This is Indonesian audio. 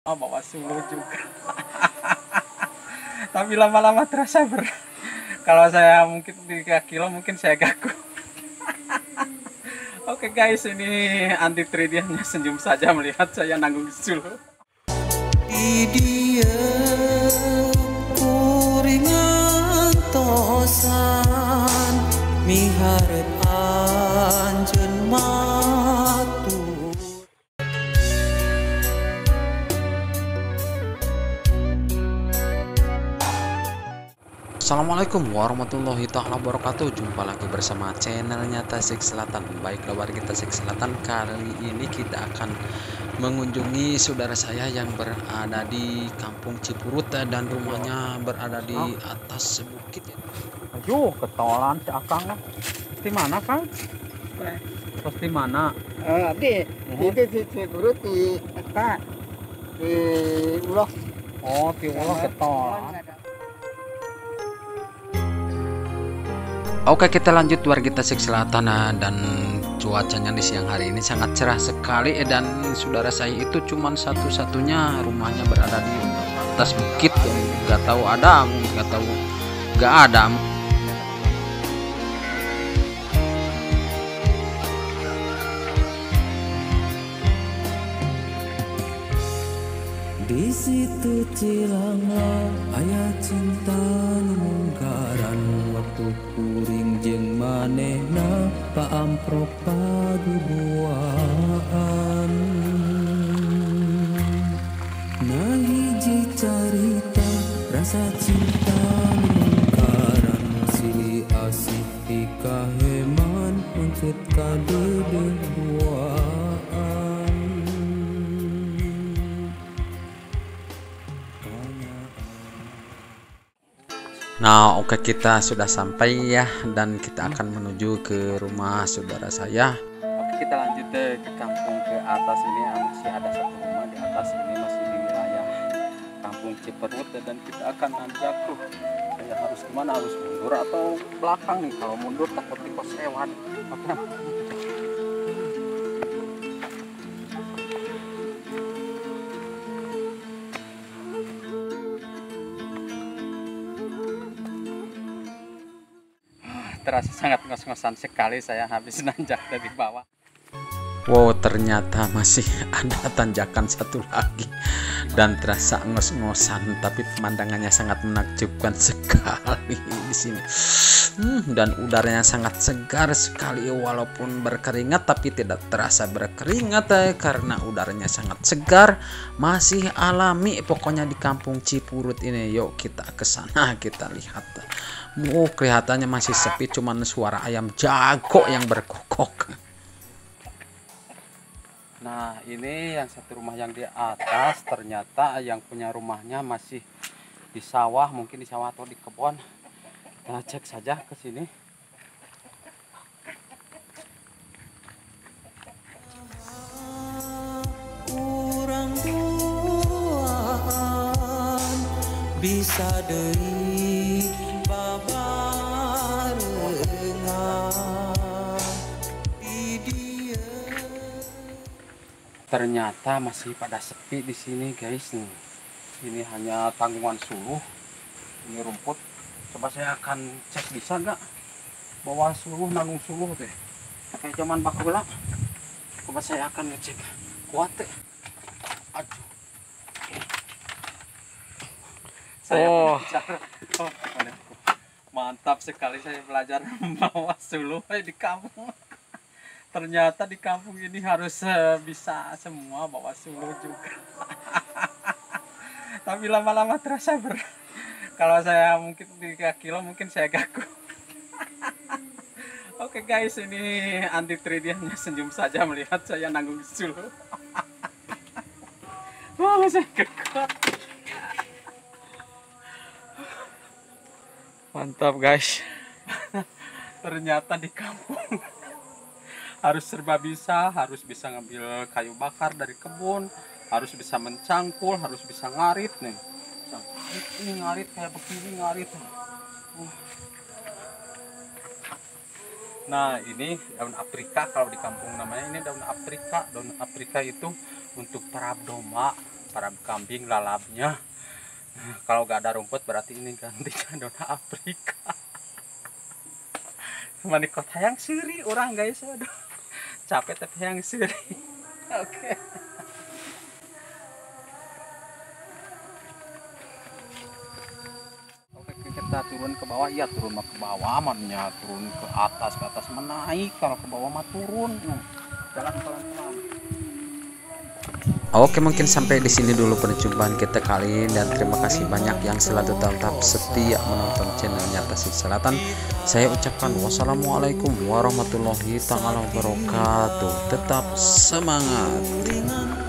Oh, bawa suluh juga. Tapi lama-lama terasa kalau saya mungkin 3 kilo mungkin saya gagu. Oke guys, ini anti tridiannya senyum saja melihat saya nanggung suluh. Di dia kuringan tosan miharep anjeun matur. Assalamualaikum warahmatullahi taala wabarakatuh. Jumpa lagi bersama channelnya Tasik Selatan. Baiklah warga Tasik Selatan, kali ini kita akan mengunjungi saudara saya yang berada di Kampung Cipurut dan rumahnya berada di atas bukit. Aduh, ketolan si Akang. Di mana, Kang? Terus di mana? Di itu di Cipurut di eta di Uloh. Oh, di Uloh ketolan. Oke, kita lanjut warga Tasik Selatan. dan cuacanya di siang hari ini sangat cerah sekali dan saudara saya itu cuman satu-satunya rumahnya berada di atas bukit yang nggak tahu ada, nggak tahu nggak ada. Di situ cilanglah aya cinta nu mungkaran waktu kuring jeung manehna paamprok paduduaan. Nah hiji carita rasa cinta nu mungkaran silih asih pikaheman mencet kadededuaan. Nah, oke, kita sudah sampai ya, dan kita akan menuju ke rumah saudara saya. Oke, kita lanjut ke kampung ke atas ini. Masih ada satu rumah di atas ini, masih di wilayah Kampung Cipurut, dan kita akan nanjak tuh. Saya harus kemana? Harus mundur atau belakang nih? Kalau mundur takut tikus hewan. Oke. Terasa sangat ngos-ngosan sekali, saya habis nanjak dari bawah. Wow, ternyata masih ada tanjakan satu lagi dan terasa ngos-ngosan, tapi pemandangannya sangat menakjubkan sekali di sini. Dan udaranya sangat segar sekali, walaupun berkeringat tapi tidak terasa berkeringat karena udaranya sangat segar, masih alami pokoknya di Kampung Cipurut ini. Yuk kita ke sana, kita lihat. Kelihatannya masih sepi, cuman suara ayam jago yang berkokok. Nah, ini yang satu rumah yang di atas, ternyata yang punya rumahnya masih di sawah, mungkin di sawah atau di kebun. Kita cek saja ke sini. Urang duaan bisa deui babarengan di dia. Ternyata masih pada sepi di sini, guys. Nih, ini hanya tanggungan suluh. Ini rumput. Coba saya akan cek bisa nggak bawa suluh, nanggung suluh deh. Kayak zaman bakulah. Coba saya akan ngecek kuat deh. Aduh. Saya belajar. Oh, mantap sekali saya belajar membawa suluh di kampung. Ternyata di kampung ini harus bisa semua bawa suluh juga. Tapi lama-lama terasa kalau saya mungkin 3 kilo mungkin saya gagu. Oke guys, ini anti tridiannya senyum saja melihat saya nanggung suluh. Oh, saya kekuat. Mantap guys. Ternyata di kampung harus serba bisa, harus bisa ngambil kayu bakar dari kebun, harus bisa mencangkul, harus bisa ngarit nih. Ini ngarit kayak begini ngarit. Nah, ini daun aprika, kalau di kampung namanya ini daun aprika. Daun aprika itu untuk perab domba, para kambing lalapnya. Kalau gak ada rumput berarti ini gantinya dona Afrika. Mani kota yang seri orang guys, aduh capek tapi yang seri. Oke. Oke, kita turun ke bawah. Iya, turun ke bawah amannya, turun ke atas menaik, kalau ke bawah mah turun. Jalan pelan-pelan. Oke, mungkin sampai di sini dulu perjumpaan kita kali ini, dan terima kasih banyak yang selalu tetap setia menonton channelnya Tasik Selatan. Saya ucapkan wassalamualaikum warahmatullahi taala wabarakatuh. Tetap semangat.